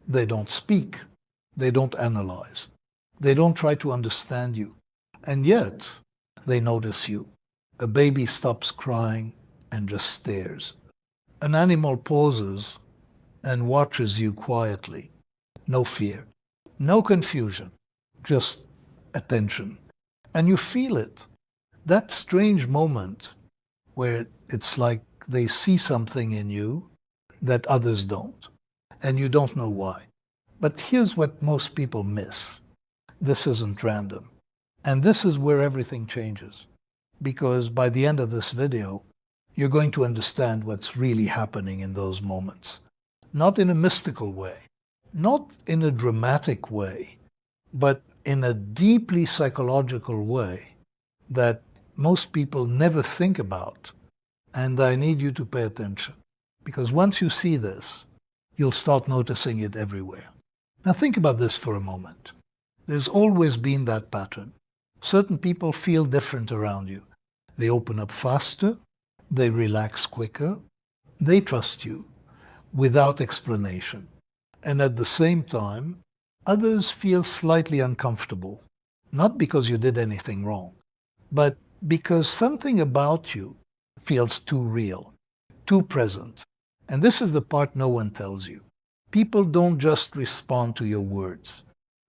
They don't speak. They don't analyze. They don't try to understand you. And yet, they notice you. A baby stops crying and just stares. An animal pauses and watches you quietly. No fear, no confusion, just attention. And you feel it. That strange moment where it's like they see something in you that others don't, and you don't know why. But here's what most people miss. This isn't random. And this is where everything changes. Because by the end of this video, you're going to understand what's really happening in those moments. Not in a mystical way, not in a dramatic way, but in a deeply psychological way that most people never think about. And I need you to pay attention. Because once you see this, you'll start noticing it everywhere. Now think about this for a moment. There's always been that pattern. Certain people feel different around you. They open up faster, they relax quicker, they trust you without explanation. And at the same time, others feel slightly uncomfortable, not because you did anything wrong, but because something about you feels too real, too present. And this is the part no one tells you. People don't just respond to your words.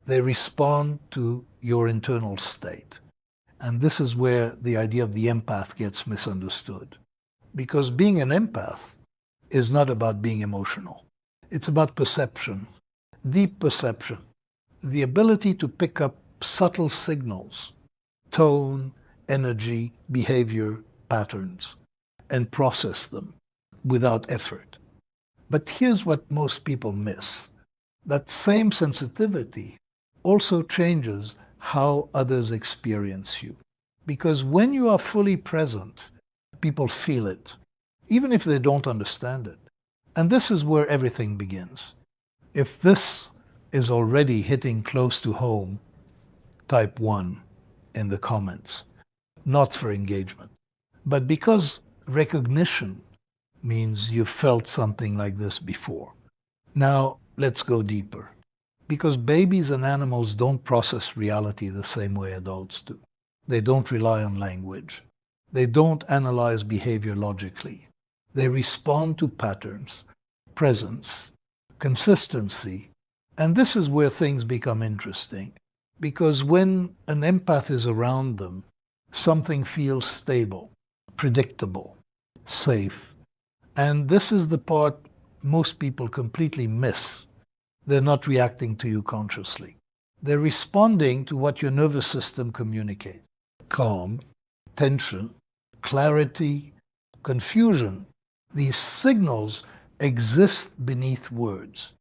They respond to your internal state. And this is where the idea of the empath gets misunderstood. Because being an empath is not about being emotional. It's about perception, deep perception, the ability to pick up subtle signals, tone, energy, behavior, patterns, and process them without effort. But here's what most people miss. That same sensitivity also changes how others experience you. Because when you are fully present, people feel it, even if they don't understand it. And this is where everything begins. If this is already hitting close to home, type 1 in the comments, not for engagement, but because recognition means you've felt something like this before. Now, let's go deeper. Because babies and animals don't process reality the same way adults do. They don't rely on language. They don't analyze behavior logically. They respond to patterns, presence, consistency. And this is where things become interesting. Because when an empath is around them, something feels stable, predictable, safe. And this is the part most people completely miss. They're not reacting to you consciously. They're responding to what your nervous system communicates. Calm, tension, clarity, confusion. These signals exist beneath words.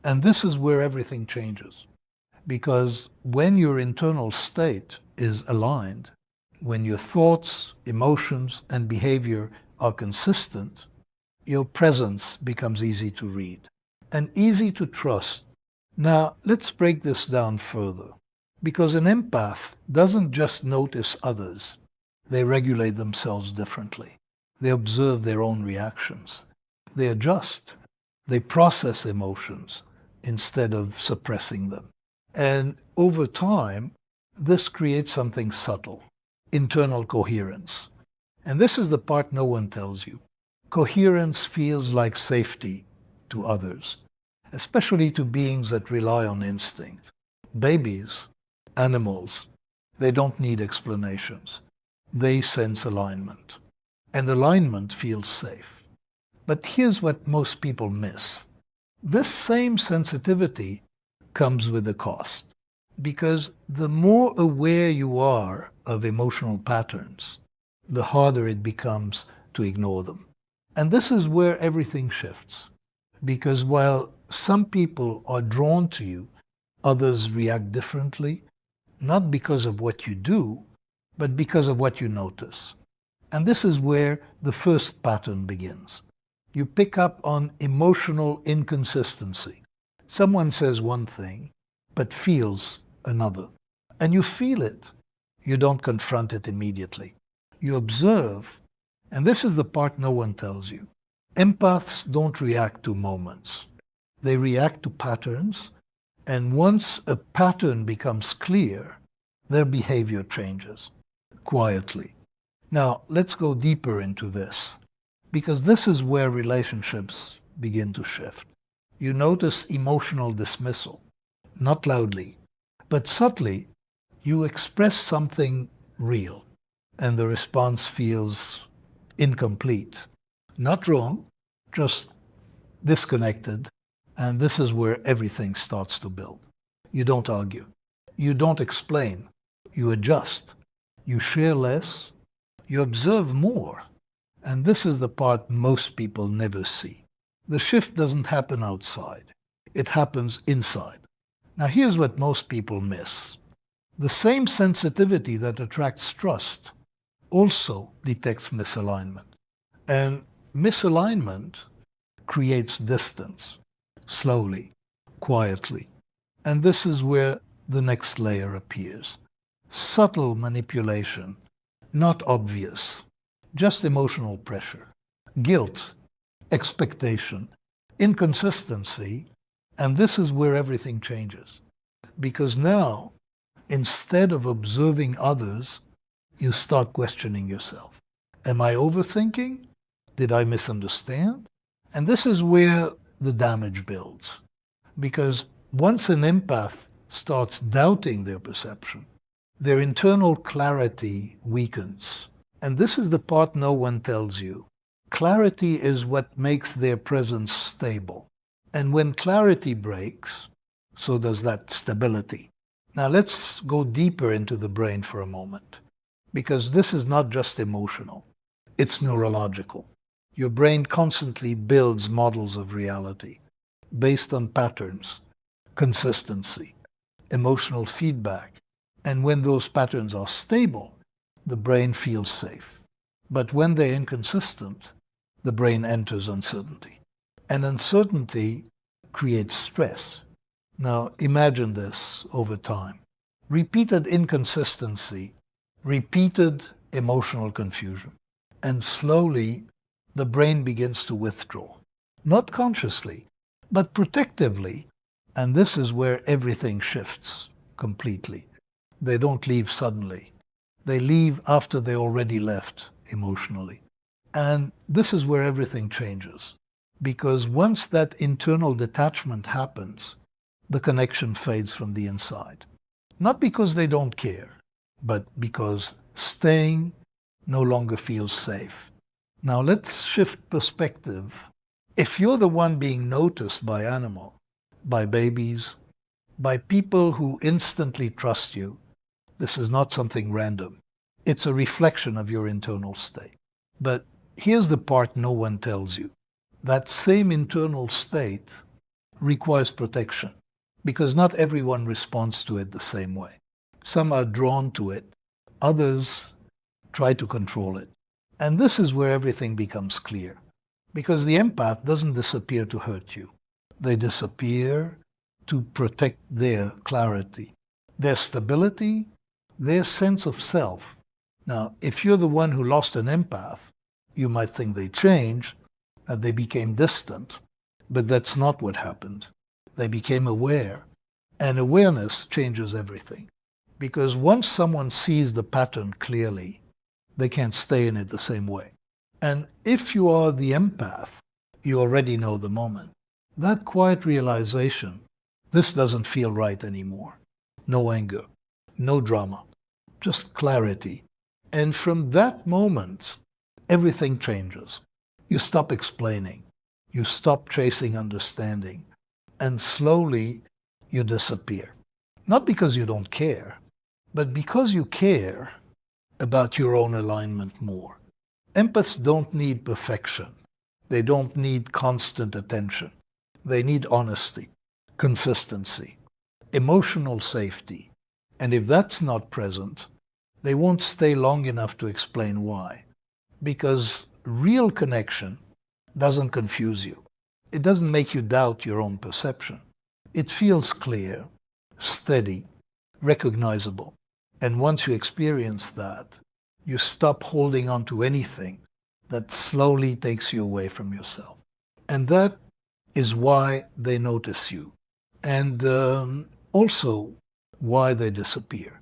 And this is where everything changes. Because when your internal state is aligned, when your thoughts, emotions, and behavior are consistent, your presence becomes easy to read and easy to trust. Now, let's break this down further. Because an empath doesn't just notice others. They regulate themselves differently. They observe their own reactions. They adjust. They process emotions instead of suppressing them. And over time, this creates something subtle, internal coherence. And this is the part no one tells you. Coherence feels like safety to others, especially to beings that rely on instinct. Babies, animals, they don't need explanations. They sense alignment. And alignment feels safe. But here's what most people miss. This same sensitivity comes with a cost. Because the more aware you are of emotional patterns, the harder it becomes to ignore them. And this is where everything shifts. Because while some people are drawn to you, others react differently, not because of what you do, but because of what you notice. And this is where the first pattern begins. You pick up on emotional inconsistency. Someone says one thing, but feels another. And you feel it. You don't confront it immediately. You observe, and this is the part no one tells you. Empaths don't react to moments. They react to patterns, and once a pattern becomes clear, their behavior changes quietly. Now, let's go deeper into this, because this is where relationships begin to shift. You notice emotional dismissal, not loudly, but subtly. You express something real, and the response feels incomplete. Not wrong, just disconnected, and this is where everything starts to build. You don't argue. You don't explain. You adjust. You share less. You observe more. And this is the part most people never see. The shift doesn't happen outside. It happens inside. Now here's what most people miss. The same sensitivity that attracts trust also detects misalignment. And misalignment creates distance, slowly, quietly. And this is where the next layer appears. Subtle manipulation, not obvious, just emotional pressure, guilt, expectation, inconsistency, and this is where everything changes. Because now, instead of observing others, you start questioning yourself. Am I overthinking? Did I misunderstand? And this is where the damage builds. Because once an empath starts doubting their perception, their internal clarity weakens. And this is the part no one tells you. Clarity is what makes their presence stable. And when clarity breaks, so does that stability. Now let's go deeper into the brain for a moment, because this is not just emotional, it's neurological. Your brain constantly builds models of reality based on patterns, consistency, emotional feedback. And when those patterns are stable, the brain feels safe. But when they're inconsistent, the brain enters uncertainty. And uncertainty creates stress. Now imagine this over time. Repeated inconsistency, repeated emotional confusion. And slowly, the brain begins to withdraw. Not consciously, but protectively. And this is where everything shifts completely. They don't leave suddenly. They leave after they already left emotionally. And this is where everything changes. Because once that internal detachment happens, the connection fades from the inside. Not because they don't care, but because staying no longer feels safe. Now let's shift perspective. If you're the one being noticed by animals, by babies, by people who instantly trust you, this is not something random. It's a reflection of your internal state. But here's the part no one tells you. That same internal state requires protection, because not everyone responds to it the same way. Some are drawn to it, others try to control it. And this is where everything becomes clear, because the empath doesn't disappear to hurt you. They disappear to protect their clarity, their stability, their sense of self. Now, if you're the one who lost an empath, you might think they changed, that they became distant, but that's not what happened. They became aware, and awareness changes everything. Because once someone sees the pattern clearly, they can't stay in it the same way. And if you are the empath, you already know the moment. That quiet realization, this doesn't feel right anymore. No anger, no drama, just clarity. And from that moment, everything changes. You stop explaining. You stop chasing understanding. And slowly, you disappear. Not because you don't care, but because you care about your own alignment more. Empaths don't need perfection. They don't need constant attention. They need honesty, consistency, emotional safety. And if that's not present, they won't stay long enough to explain why. Because real connection doesn't confuse you. It doesn't make you doubt your own perception. It feels clear, steady, recognizable. And once you experience that, you stop holding on to anything that slowly takes you away from yourself. And that is why they notice you, and also why they disappear.